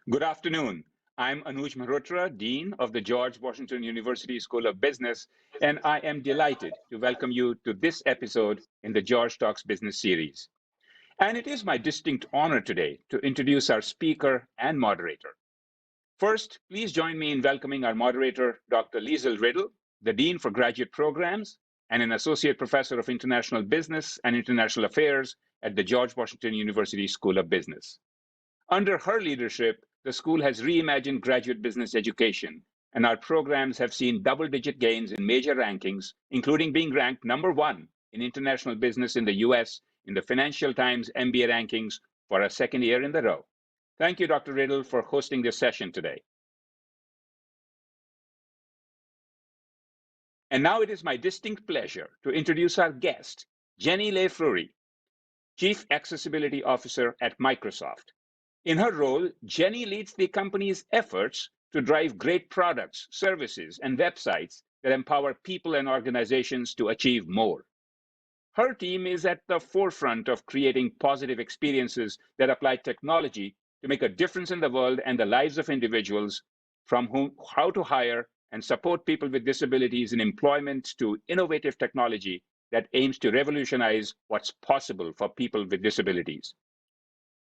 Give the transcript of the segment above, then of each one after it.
Good afternoon. I'm Anuj Mehrotra, Dean of the George Washington University School of Business, and I am delighted to welcome you to this episode in the George Talks Business series. And it is my distinct honor today to introduce our speaker and moderator. First, please join me in welcoming our moderator, Dr. Liesl Riddle, the Dean for Graduate Programs and an Associate Professor of International Business and International Affairs at the George Washington University School of Business. Under her leadership, the school has reimagined graduate business education, and our programs have seen double-digit gains in major rankings, including being ranked #1 in international business in the US in the Financial Times MBA rankings for a second year in a row. Thank you, Dr. Riddle, for hosting this session today. And now it is my distinct pleasure to introduce our guest, Jenny Lay-Flurrie, Chief Accessibility Officer at Microsoft. In her role, Jenny leads the company's efforts to drive great products, services, and websites that empower people and organizations to achieve more. Her team is at the forefront of creating positive experiences that apply technology to make a difference in the world and the lives of individuals, from how to hire and support people with disabilities in employment to innovative technology that aims to revolutionize what's possible for people with disabilities.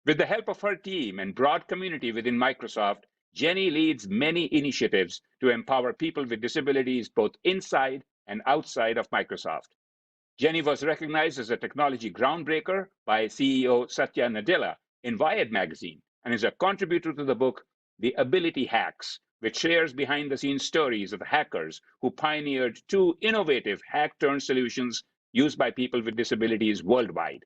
With the help of her team and broad community within Microsoft, Jenny leads many initiatives to empower people with disabilities both inside and outside of Microsoft. Jenny was recognized as a technology groundbreaker by CEO Satya Nadella in Wired magazine and is a contributor to the book The Ability Hacks, which shares behind-the-scenes stories of hackers who pioneered two innovative hack-turn solutions used by people with disabilities worldwide.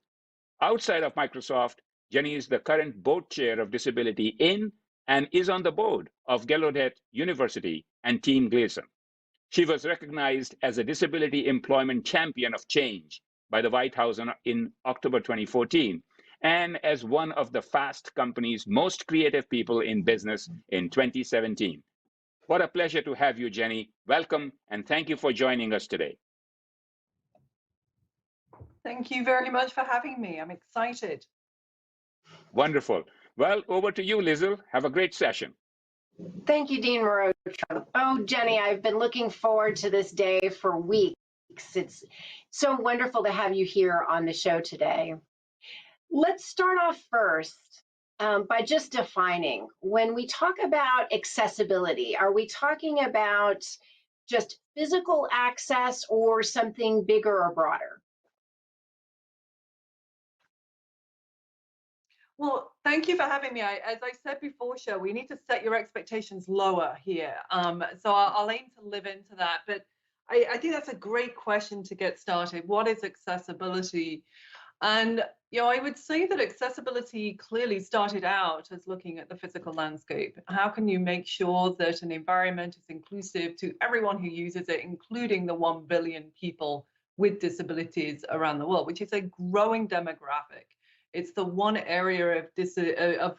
Outside of Microsoft, Jenny is the current board chair of disability in and is on the board of Gallaudet University and Team Gleason. She was recognized as a Disability Employment Champion of Change by the White House in October 2014, and as one of the Fast Company's most creative people in business in 2017. What a pleasure to have you, Jenny. Welcome, and thank you for joining us today. Thank you very much for having me. I'm excited. Wonderful. Well, over to you, Liesl. Have a great session. Thank you, Dean Mehrotra. Oh, Jenny, I've been looking forward to this day for weeks. It's so wonderful to have you here on the show today. Let's start off first by just defining, when we talk about accessibility, are we talking about just physical access or something bigger or broader? Well, thank you for having me. As I said before, Show, we need to set your expectations lower here. So I'll aim to live into that. But I think that's a great question to get started. What is accessibility? And I would say that accessibility clearly started out as looking at the physical landscape. How can you make sure that an environment is inclusive to everyone who uses it, including the 1 billion people with disabilities around the world, which is a growing demographic. It's the one area of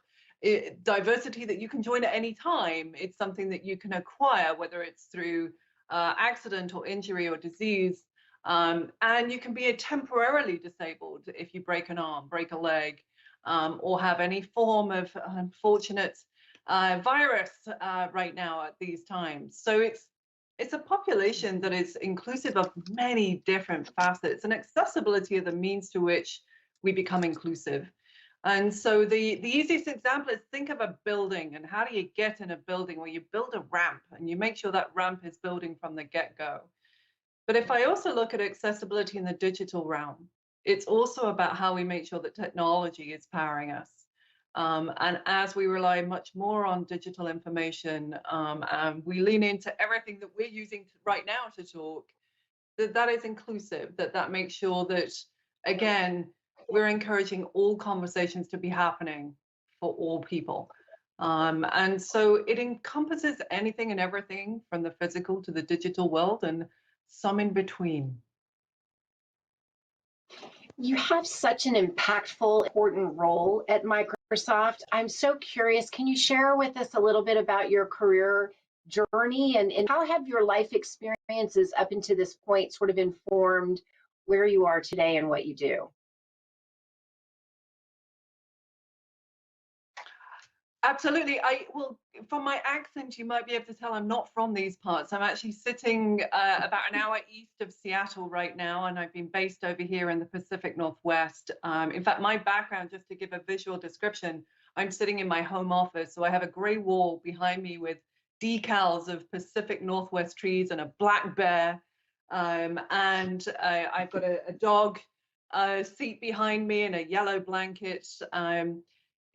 diversity that you can join at any time. It's something that you can acquire, whether it's through accident or injury or disease. And you can be temporarily disabled if you break an arm, break a leg, or have any form of unfortunate virus right now at these times. So it's a population that is inclusive of many different facets, and accessibility are the means to which we become inclusive. And so the easiest example is think of a building, and how do you get in a building? Well, you build a ramp and you make sure that ramp is building from the get-go. But if I also look at accessibility in the digital realm, it's also about how we make sure that technology is powering us. And as we rely much more on digital information, and we lean into everything that we're using right now to talk, that is inclusive, that makes sure that, again, we're encouraging all conversations to be happening for all people. And so it encompasses anything and everything from the physical to the digital world and some in between. You have such an impactful, important role at Microsoft. I'm so curious, can you share with us a little bit about your career journey and how have your life experiences up until this point sort of informed where you are today and what you do? Absolutely. Well, from my accent, you might be able to tell I'm not from these parts. I'm actually sitting about an hour east of Seattle right now, and I've been based over here in the Pacific Northwest. In fact, my background, just to give a visual description, I'm sitting in my home office. So I have a gray wall behind me with decals of Pacific Northwest trees and a black bear. And I've got a dog seat behind me and a yellow blanket.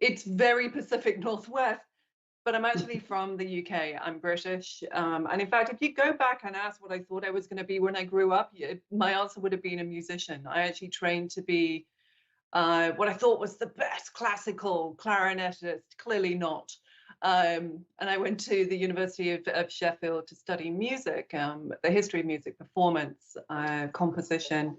It's very Pacific Northwest, but I'm actually from the UK. I'm British. And in fact, if you go back and ask what I thought I was going to be when I grew up, my answer would have been a musician. I actually trained to be what I thought was the best classical clarinetist, clearly not. And I went to the University of Sheffield to study music, the history of music, performance, composition.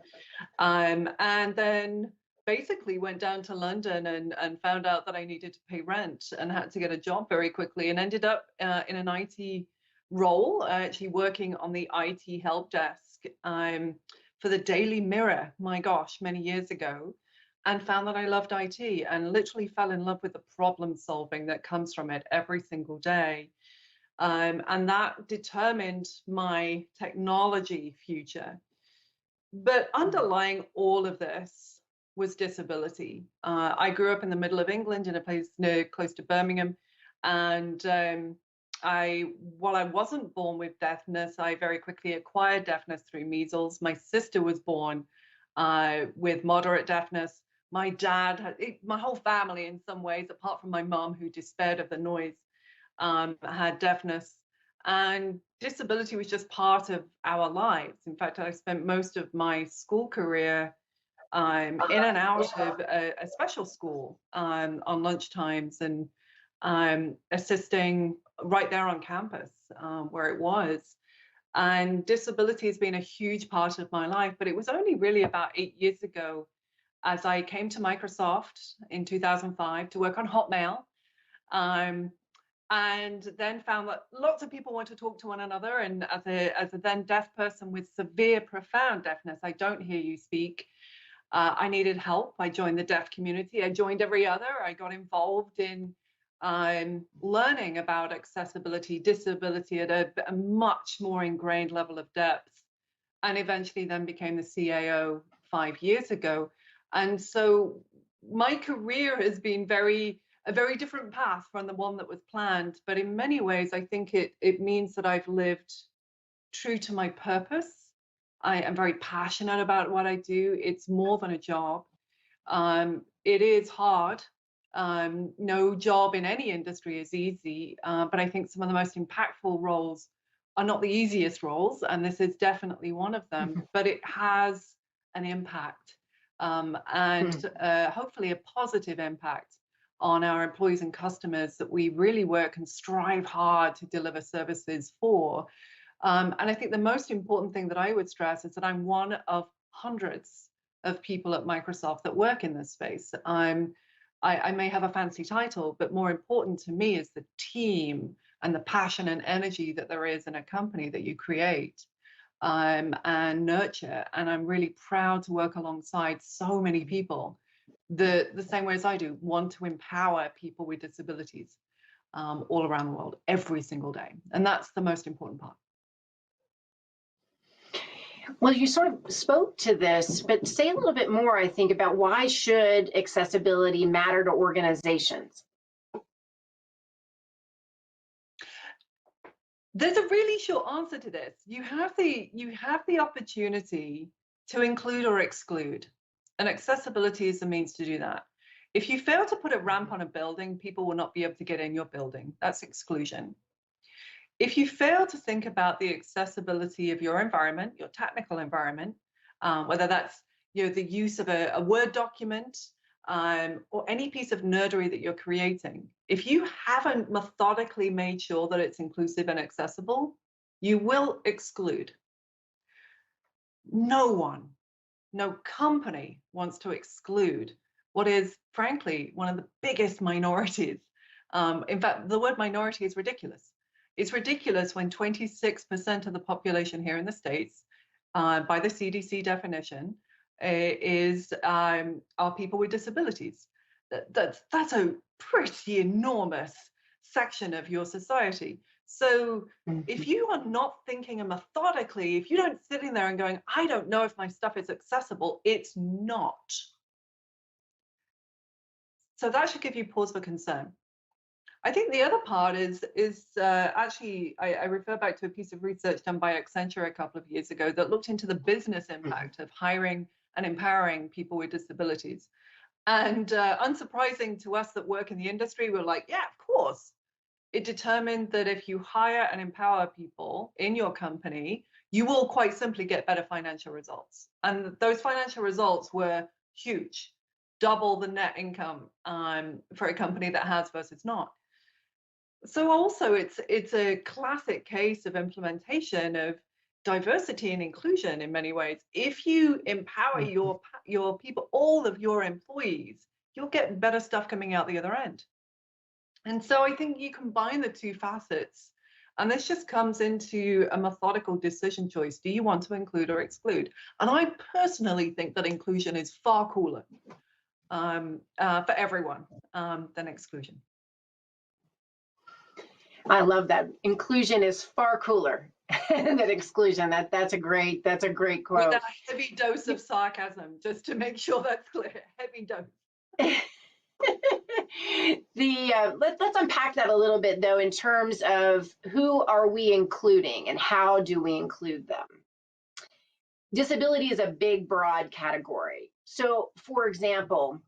And then basically went down to London and found out that I needed to pay rent and had to get a job very quickly, and ended up in an IT role, actually working on the IT help desk for the Daily Mirror, my gosh, many years ago, and found that I loved IT and literally fell in love with the problem solving that comes from it every single day. And that determined my technology future. But underlying all of this was disability. I grew up in the middle of England in a place close to Birmingham. And while I wasn't born with deafness, I very quickly acquired deafness through measles. My sister was born with moderate deafness. My dad, my whole family in some ways, apart from my mom who despaired of the noise, had deafness. And disability was just part of our lives. In fact, I spent most of my school career in and out of a special school on lunch times, and assisting right there on campus where it was. And disability has been a huge part of my life, but it was only really about 8 years ago, as I came to Microsoft in 2005 to work on Hotmail. And then found that lots of people want to talk to one another. And as a then deaf person with severe, profound deafness, I don't hear you speak. I needed help. I joined the deaf community. I joined every other. I got involved in learning about accessibility, disability at a much more ingrained level of depth, and eventually then became the CAO 5 years ago. And so my career has been a very different path from the one that was planned. But in many ways, I think it means that I've lived true to my purpose. I am very passionate about what I do. It's more than a job. It is hard. No job in any industry is easy, but I think some of the most impactful roles are not the easiest roles, and this is definitely one of them, but it has an impact, and hopefully a positive impact on our employees and customers that we really work and strive hard to deliver services for. And I think the most important thing that I would stress is that I'm one of hundreds of people at Microsoft that work in this space. I may have a fancy title, but more important to me is the team and the passion and energy that there is in a company that you create and nurture. And I'm really proud to work alongside so many people the same way as I do, want to empower people with disabilities all around the world every single day. And that's the most important part. Well, you sort of spoke to this, but say a little bit more, I think, about why should accessibility matter to organizations? There's a really short answer to this. You have the opportunity to include or exclude, and accessibility is the means to do that. If you fail to put a ramp on a building, people will not be able to get in your building. That's exclusion. If you fail to think about the accessibility of your environment, your technical environment, whether that's the use of a Word document or any piece of nerdery that you're creating, if you haven't methodically made sure that it's inclusive and accessible, you will exclude. No one, no company wants to exclude what is, frankly, one of the biggest minorities. In fact, the word minority is ridiculous. It's ridiculous when 26% of the population here in the States, by the CDC definition, are people with disabilities. that's a pretty enormous section of your society. So if you are not thinking methodically, if you don't sit in there and going, I don't know if my stuff is accessible, it's not. So that should give you pause for concern. I think the other part is actually, I refer back to a piece of research done by Accenture a couple of years ago that looked into the business impact of hiring and empowering people with disabilities. And unsurprising to us that work in the industry, we're like, yeah, of course. It determined that if you hire and empower people in your company, you will quite simply get better financial results. And those financial results were huge, double the net income for a company that has versus not. So also it's a classic case of implementation of diversity and inclusion in many ways. If you empower your people, all of your employees, you'll get better stuff coming out the other end. And so I think you combine the two facets, and this just comes into a methodical decision choice. Do you want to include or exclude? And I personally think that inclusion is far cooler for everyone than exclusion. I love that. Inclusion is far cooler than exclusion. That's a great quote. With a heavy dose of sarcasm, just to make sure that's clear. Heavy dose. Let's unpack that a little bit, though, in terms of who are we including and how do we include them? Disability is a big, broad category. So, for example,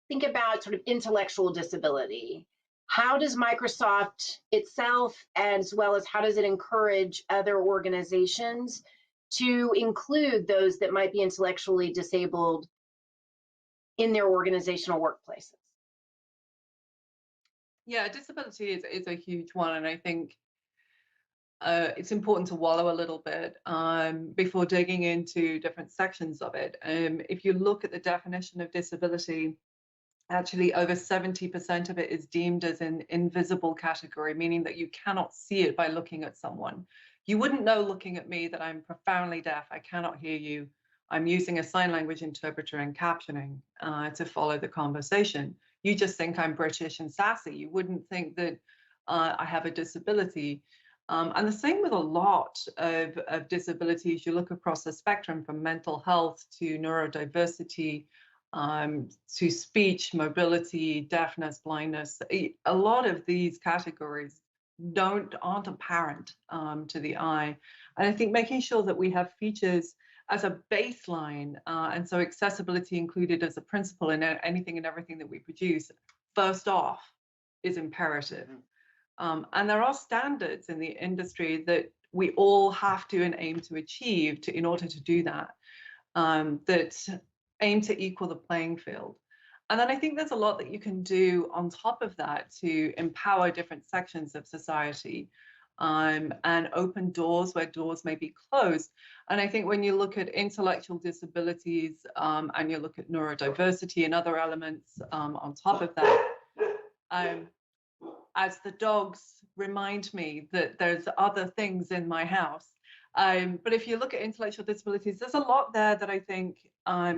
think about sort of intellectual disability. How does Microsoft itself, as well as how does it encourage other organizations to include those that might be intellectually disabled in their organizational workplaces? Yeah, disability is a huge one, and I think it's important to wallow a little bit before digging into different sections of it. If you look at the definition of disability, actually over 70% of it is deemed as an invisible category, meaning that you cannot see it by looking at someone. You wouldn't know looking at me that I'm profoundly deaf, I cannot hear you. I'm using a sign language interpreter and captioning to follow the conversation. You just think I'm British and sassy. You wouldn't think that I have a disability. And the same with a lot of disabilities. You look across the spectrum from mental health to neurodiversity, to speech, mobility, deafness, blindness. A lot of these categories aren't apparent to the eye. And I think making sure that we have features as a baseline, and so accessibility included as a principle in anything and everything that we produce, first off, is imperative. And there are standards in the industry that we all have to and aim to achieve in order to do that, that aim to equal the playing field. And then I think there's a lot that you can do on top of that to empower different sections of society and open doors where doors may be closed. And I think when you look at intellectual disabilities and you look at neurodiversity and other elements on top of that, as the dogs remind me that there's other things in my house. But if you look at intellectual disabilities, there's a lot there that I think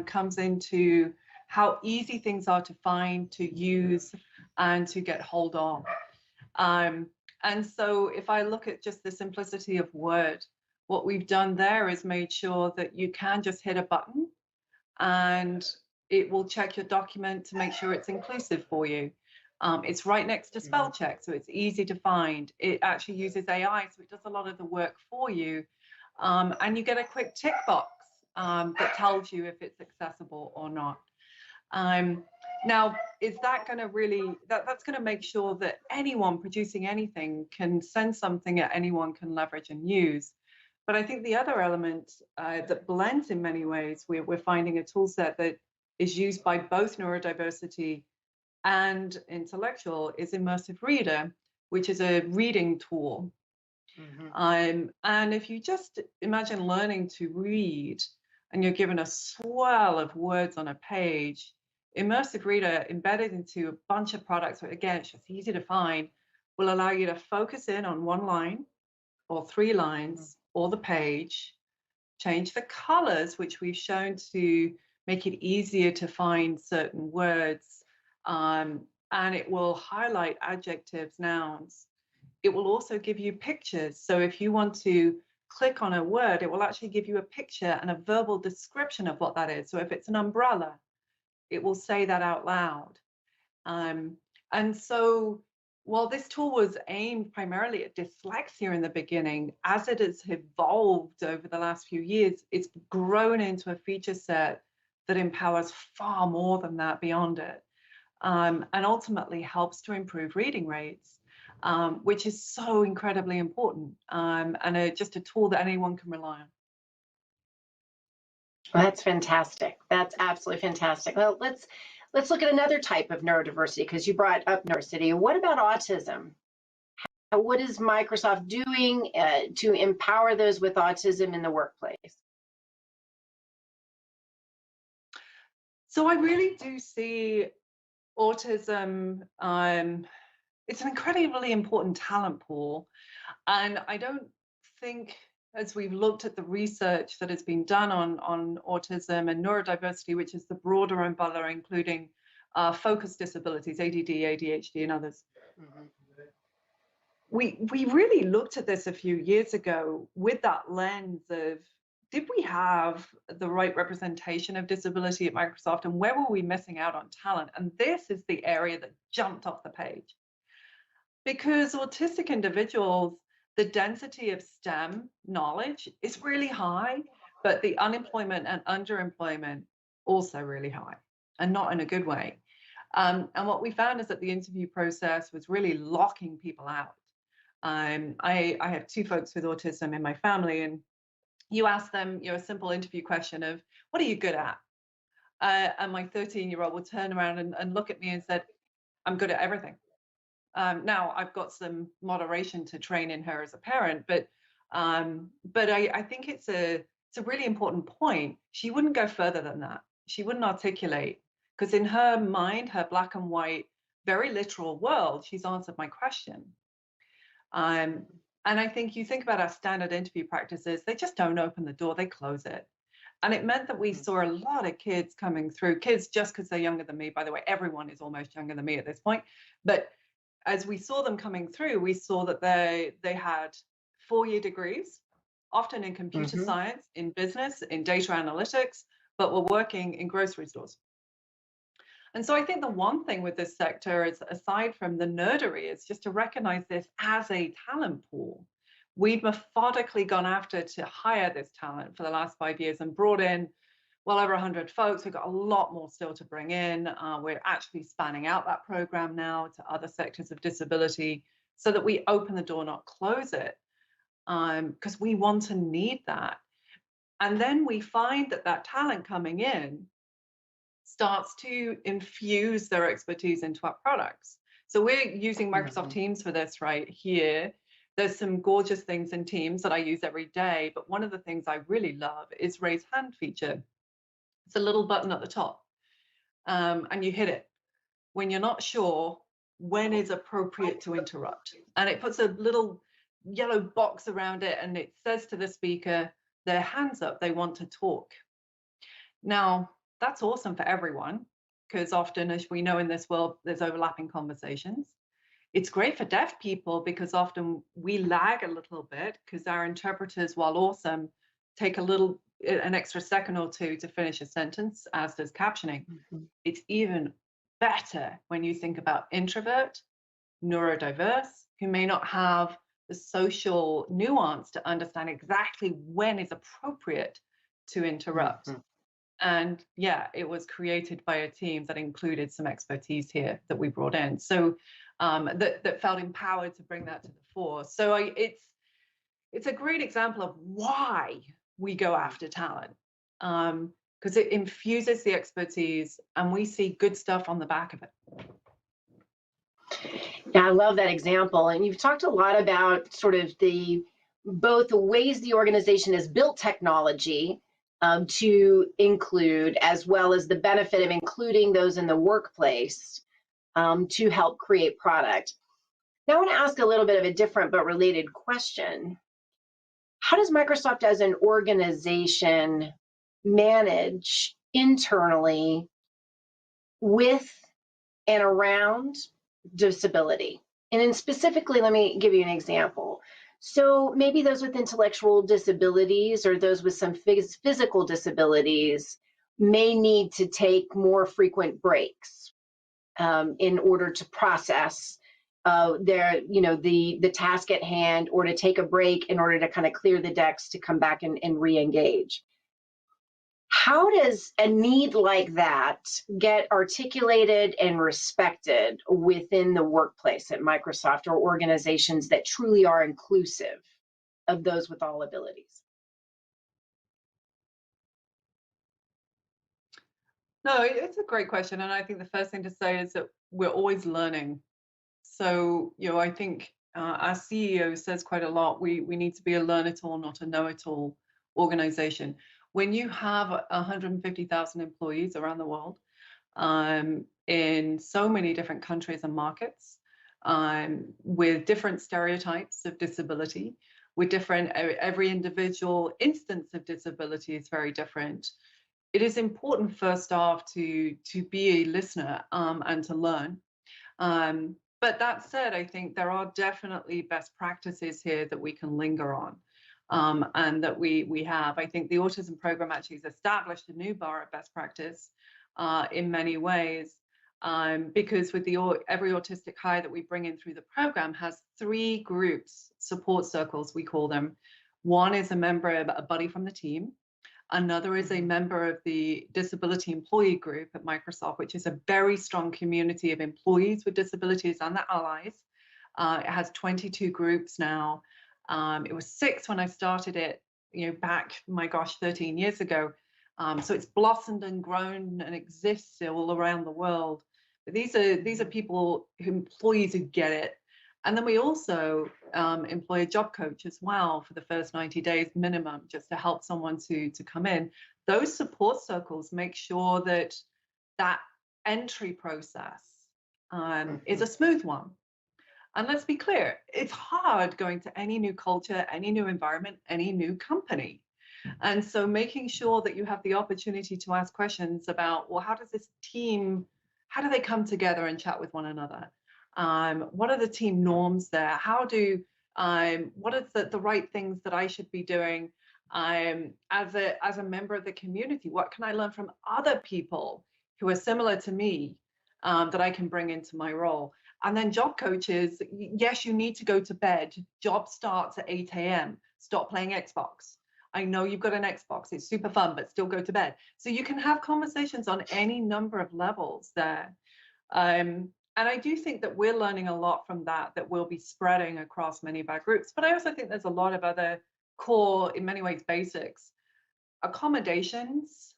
comes into how easy things are to find, to use, and to get hold of. And so if I look at just the simplicity of Word, what we've done there is made sure that you can just hit a button and it will check your document to make sure it's inclusive for you. It's right next to spell check, so it's easy to find. It actually uses AI, so it does a lot of the work for you. And you get a quick tick box that tells you if it's accessible or not. Now, is that going to really, that's going to make sure that anyone producing anything can send something that anyone can leverage and use. But I think the other element that blends in many ways, we're finding a tool set that is used by both neurodiversity and intellectual, is Immersive Reader, which is a reading tool. And if you just imagine learning to read and you're given a swell of words on a page, Immersive Reader embedded into a bunch of products, again, it's just easy to find, will allow you to focus in on one line or 3 lines or the page, change the colors, which we've shown to make it easier to find certain words, and it will highlight adjectives, nouns. It will also give you pictures. So if you want to click on a word, it will actually give you a picture and a verbal description of what that is. So if it's an umbrella, it will say that out loud. And so while this tool was aimed primarily at dyslexia in the beginning, as it has evolved over the last few years, it's grown into a feature set that empowers far more than that beyond it, and ultimately helps to improve reading rates, which is so incredibly important, and just a tool that anyone can rely on. Well, that's fantastic. That's absolutely fantastic. Well, let's look at another type of neurodiversity, because you brought up neurodiversity. What about autism? What is Microsoft doing to empower those with autism in the workplace? So I really do see autism, it's an incredibly important talent pool. And I don't think, as we've looked at the research that has been done on autism and neurodiversity, which is the broader umbrella, including focus disabilities, ADD, ADHD, and others. Mm-hmm. We really looked at this a few years ago with that lens of, did we have the right representation of disability at Microsoft, and where were we missing out on talent? And this is the area that jumped off the page. Because autistic individuals, the density of STEM knowledge is really high, but the unemployment and underemployment also really high, and not in a good way. And what we found is that the interview process was really locking people out. I have two folks with autism in my family, and you ask them, a simple interview question of, what are you good at? And my 13-year-old will turn around and look at me and said, I'm good at everything. Now I've got some moderation to train in her as a parent, but I think it's a really important point. She wouldn't go further than that. She wouldn't articulate, because in her mind, her black and white, very literal world, she's answered my question. And I think you think about our standard interview practices, they just don't open the door, they close it. And it meant that we saw a lot of kids coming through, kids just because they're younger than me. By the way, everyone is almost younger than me at this point. But as we saw them coming through, we saw that they had 4-year degrees, often in computer science, in business, in data analytics, but were working in grocery stores. And so I think the one thing with this sector is, aside from the nerdery, is just to recognize this as a talent pool. We've methodically gone after to hire this talent for the last 5 years and brought in well over 100 folks. We've got a lot more still to bring in. We're actually spanning out that program now to other sectors of disability so that we open the door, not close it, because we want to need that. And then we find that talent coming in starts to infuse their expertise into our products. So we're using Microsoft Teams for this right here. There's some gorgeous things in Teams that I use every day, but one of the things I really love is raise hand feature. It's a little button at the top, and you hit it when you're not sure when is appropriate to interrupt. And it puts a little yellow box around it, and it says to the speaker, their hands up, they want to talk. Now, that's awesome for everyone, because often, as we know in this world, there's overlapping conversations. It's great for deaf people because often we lag a little bit because our interpreters, while awesome, take an extra second or two to finish a sentence, as does captioning. It's even better when you think about introvert, neurodiverse, who may not have the social nuance to understand exactly when is appropriate to interrupt. And yeah, it was created by a team that included some expertise here that we brought in. So that felt empowered to bring that to the fore. So it's a great example of why we go after talent, because it infuses the expertise and we see good stuff on the back of it. Yeah, I love that example. And you've talked a lot about sort of both the ways the organization has built technology to include, as well as the benefit of including those in the workplace to help create product. Now I want to ask a little bit of a different but related question. How does Microsoft as an organization manage internally with and around disability. And then specifically, let me give you an example. So maybe those with intellectual disabilities or those with some physical disabilities may need to take more frequent breaks in order to process the task at hand, or to take a break in order to kind of clear the decks to come back and re-engage. How does a need like that get articulated and respected within the workplace at Microsoft, or organizations that truly are inclusive of those with all abilities? No, it's a great question. And I think the first thing to say is that we're always learning. So, I think our CEO says quite a lot, we need to be a learn-it-all, not a know-it-all organization. When you have 150,000 employees around the world, in so many different countries and markets, with different stereotypes of disability, with different, every individual instance of disability is very different. It is important, first off, to be a listener and to learn. But that said, I think there are definitely best practices here that we can linger on, and that we have. I think the autism program actually has established a new bar of best practice in many ways, because with every autistic hire that we bring in through the program has 3 groups, support circles we call them. One is a member, a buddy from the team. Another is a member of the disability employee group at Microsoft, which is a very strong community of employees with disabilities and their allies. It has 22 groups now. It was 6 when I started it, back, my gosh, 13 years ago. So it's blossomed and grown and exists all around the world. But these are people, employees who get it. And then we also employ a job coach as well for the first 90 days minimum, just to help someone to come in. Those support circles make sure that that entry process is a smooth one. And let's be clear, it's hard going to any new culture, any new environment, any new company. And so making sure that you have the opportunity to ask questions about, well, how does this team, how do they come together and chat with one another? What are the team norms there? How do, what are the right things that I should be doing as a member of the community? What can I learn from other people who are similar to me that I can bring into my role? And then job coaches, yes, you need to go to bed. Job starts at 8 a.m. Stop playing Xbox. I know you've got an Xbox, it's super fun, but still go to bed. So you can have conversations on any number of levels there. And I do think that we're learning a lot from that we'll be spreading across many of our groups. But I also think there's a lot of other core, in many ways, basics. Accommodations.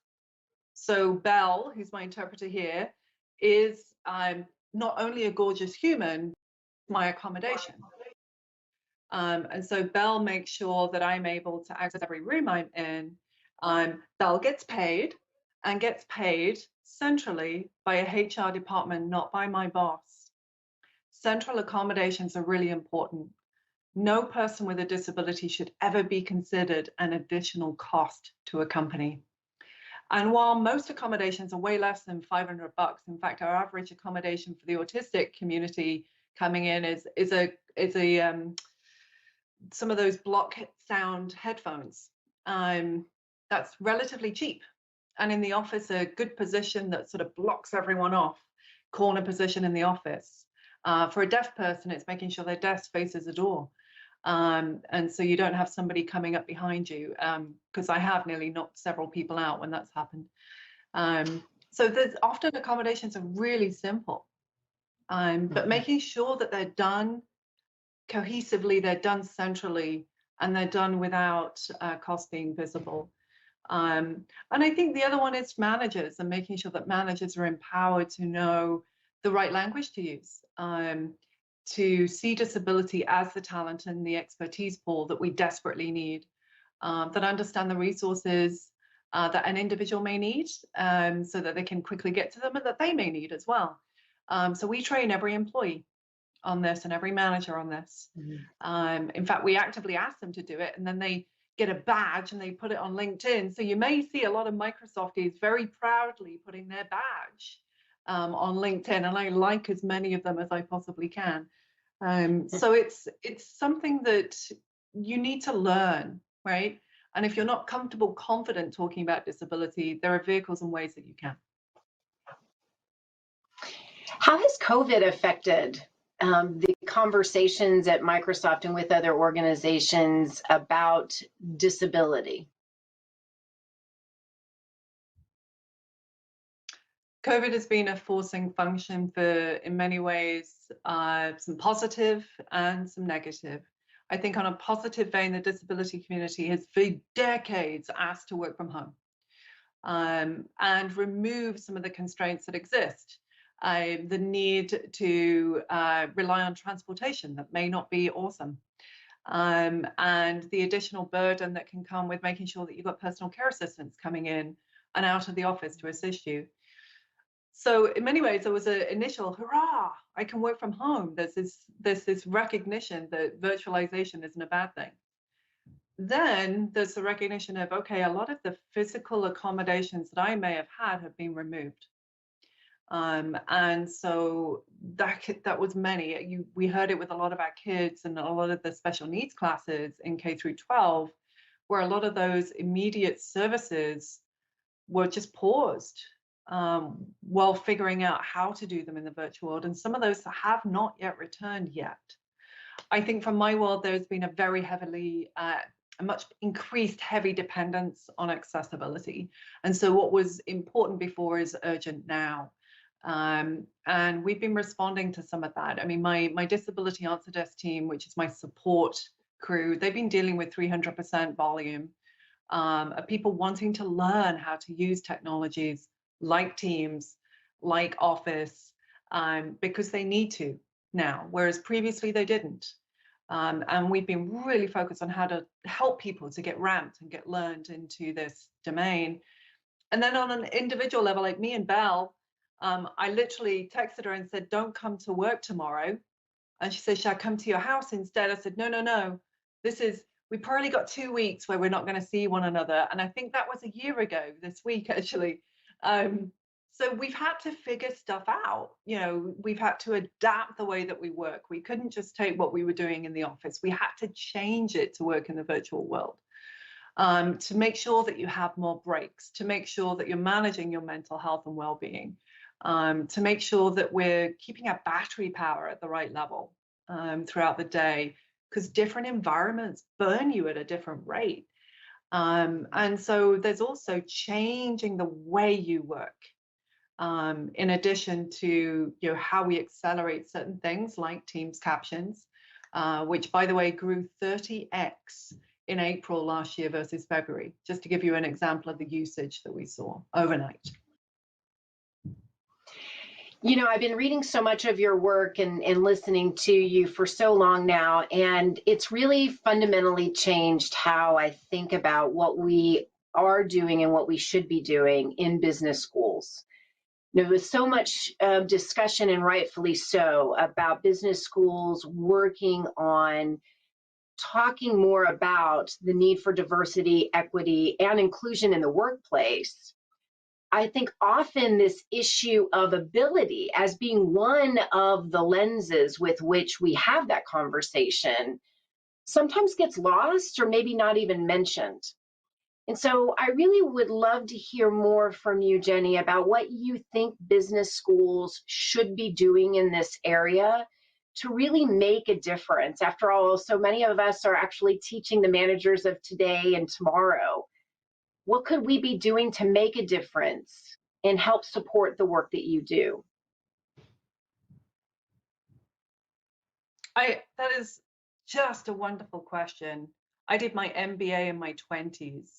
So Belle, who's my interpreter here, is not only a gorgeous human, my accommodation. And so Belle makes sure that I'm able to access every room I'm in. Belle gets paid, and gets paid centrally by a HR department, not by my boss. Central accommodations are really important. No person with a disability should ever be considered an additional cost to a company. And while most accommodations are way less than $500, in fact, our average accommodation for the autistic community coming in is some of those block sound headphones. That's relatively cheap. And in the office, a good position that sort of blocks everyone off, corner position in the office. For a deaf person, it's making sure their desk faces a door. And so you don't have somebody coming up behind you, because I have nearly knocked several people out when that's happened. So there's often accommodations are really simple, but making sure that they're done cohesively, they're done centrally, and they're done without cost being visible. And I think the other one is managers, and making sure that managers are empowered to know the right language to use, to see disability as the talent and the expertise pool that we desperately need, that understand the resources that an individual may need, so that they can quickly get to them, and that they may need as well. So we train every employee on this and every manager on this. In fact, we actively ask them to do it, and then they get a badge and they put it on LinkedIn. So you may see a lot of Microsofties very proudly putting their badge on LinkedIn, and I like as many of them as I possibly can. So it's something that you need to learn, right? And if you're not comfortable, confident talking about disability, there are vehicles and ways that you can. How has COVID affected the conversations at Microsoft and with other organizations about disability? COVID has been a forcing function for, in many ways, some positive and some negative. I think on a positive vein, the disability community has for decades asked to work from home and remove some of the constraints that exist. The need to rely on transportation that may not be awesome. And the additional burden that can come with making sure that you've got personal care assistants coming in and out of the office to assist you. So in many ways, there was an initial hurrah, I can work from home. There's this recognition that virtualization isn't a bad thing. Then there's the recognition of, okay, a lot of the physical accommodations that I may have been removed. And so that was many. We heard it with a lot of our kids and a lot of the special needs classes in K through 12, where a lot of those immediate services were just paused while figuring out how to do them in the virtual world. And some of those have not yet returned yet. I think from my world, there's been a very a much increased heavy dependence on accessibility. And so what was important before is urgent now. And we've been responding to some of that. I mean, my disability answer desk team, which is my support crew, they've been dealing with 300% volume of people wanting to learn how to use technologies like Teams, like Office, because they need to now, whereas previously they didn't. And we've been really focused on how to help people to get ramped and get learned into this domain. And then on an individual level, like me and Belle, I literally texted her and said, don't come to work tomorrow. And she said, should I come to your house instead? I said, no. We've probably got 2 weeks where we're not going to see one another. And I think that was a year ago this week, actually. So we've had to figure stuff out. We've had to adapt the way that we work. We couldn't just take what we were doing in the office. We had to change it to work in the virtual world. To make sure that you have more breaks, to make sure that you're managing your mental health and well-being, to make sure that we're keeping our battery power at the right level throughout the day, because different environments burn you at a different rate. And so there's also changing the way you work, in addition to how we accelerate certain things like Teams captions, which, by the way, grew 30x in April last year versus February, just to give you an example of the usage that we saw overnight. I've been reading so much of your work and listening to you for so long now, and it's really fundamentally changed how I think about what we are doing and what we should be doing in business schools. There was so much discussion, and rightfully so, about business schools working on talking more about the need for diversity, equity, and inclusion in the workplace. I think often this issue of ability as being one of the lenses with which we have that conversation sometimes gets lost or maybe not even mentioned. And so I really would love to hear more from you, Jenny, about what you think business schools should be doing in this area to really make a difference. After all, so many of us are actually teaching the managers of today and tomorrow. What could we be doing to make a difference and help support the work that you do? That is just a wonderful question. I did my MBA in my 20s.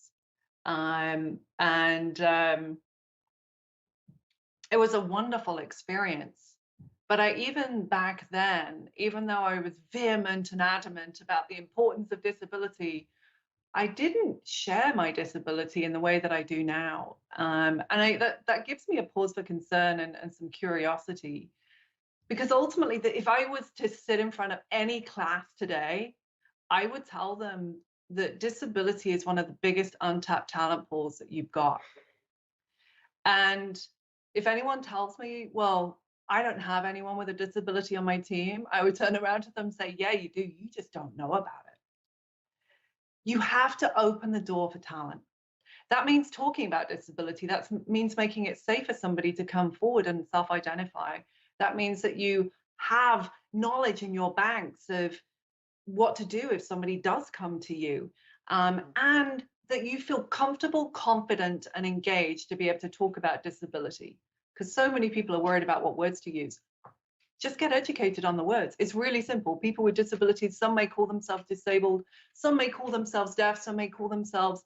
It was a wonderful experience. But even back then, even though I was vehement and adamant about the importance of disability, I didn't share my disability in the way that I do now. And that gives me a pause for concern and some curiosity. Because ultimately, if I was to sit in front of any class today, I would tell them that disability is one of the biggest untapped talent pools that you've got. And If anyone tells me, well, I don't have anyone with a disability on my team, I would turn around to them and say, yeah, you do. You just don't know about it. You have to open the door for talent. That means talking about disability. That means making it safe for somebody to come forward and self-identify. That means that you have knowledge in your banks of what to do if somebody does come to you, and that you feel comfortable, confident, and engaged to be able to talk about disability. Because so many people are worried about what words to use. Just get educated on the words. It's really simple. People with disabilities, some may call themselves disabled, some may call themselves deaf, some may call themselves,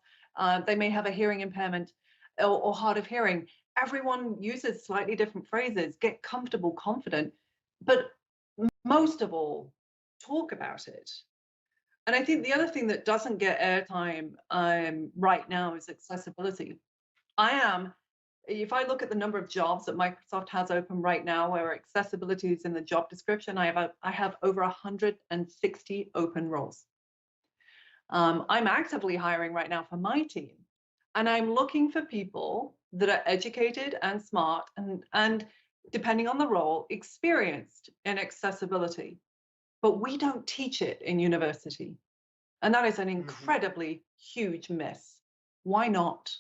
they may have a hearing impairment or hard of hearing. Everyone uses slightly different phrases. Get comfortable, confident, but most of all, talk about it. And I think the other thing that doesn't get airtime right now is accessibility. If I look at the number of jobs that Microsoft has open right now, where accessibility is in the job description, I have over 160 open roles. I'm actively hiring right now for my team, and I'm looking for people that are educated and smart and depending on the role, experienced in accessibility. But we don't teach it in university. And that is an incredibly huge miss. Why not?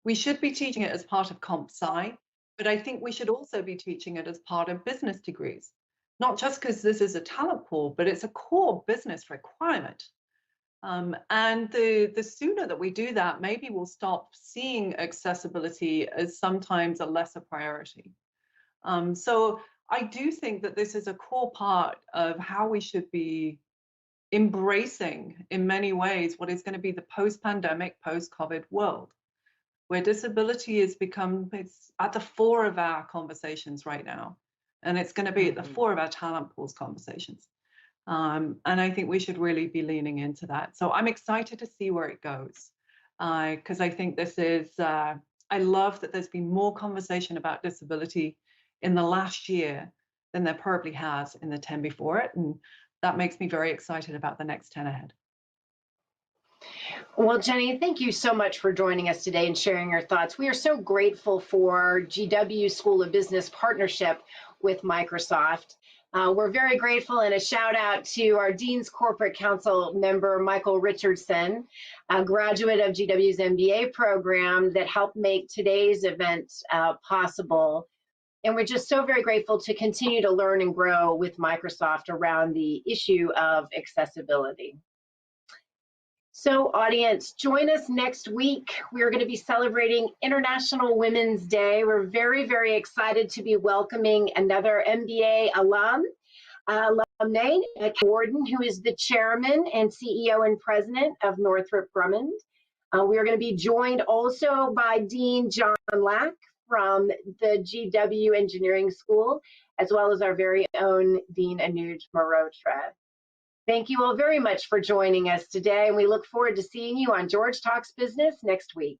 We should be teaching it as part of comp sci, but I think we should also be teaching it as part of business degrees. Not just because this is a talent pool, but it's a core business requirement. And the sooner that we do that, maybe we'll stop seeing accessibility as sometimes a lesser priority. So I do think that this is a core part of how we should be embracing, in many ways, what is going to be the post-pandemic, post-COVID world, where disability has become, it's at the fore of our conversations right now. And it's going to be at the fore of our talent pools conversations. And I think we should really be leaning into that. So I'm excited to see where it goes, because I think this is, I love that there's been more conversation about disability in the last year than there probably has in the 10 before it. And that makes me very excited about the next 10 ahead. Well, Jenny, thank you so much for joining us today and sharing your thoughts. We are so grateful for GW School of Business partnership with Microsoft. We're very grateful, and a shout out to our Dean's Corporate Council member, Michael Richardson, a graduate of GW's MBA program that helped make today's event possible. And we're just so very grateful to continue to learn and grow with Microsoft around the issue of accessibility. So audience, join us next week. We're going to be celebrating International Women's Day. We're very, very excited to be welcoming another MBA alumni, Warden, who is the chairman and CEO and president of Northrop Grumman. We are going to be joined also by Dean John Lack from the GW Engineering School, as well as our very own Dean Anuj Mehrotra. Thank you all very much for joining us today, and we look forward to seeing you on George Talks Business next week.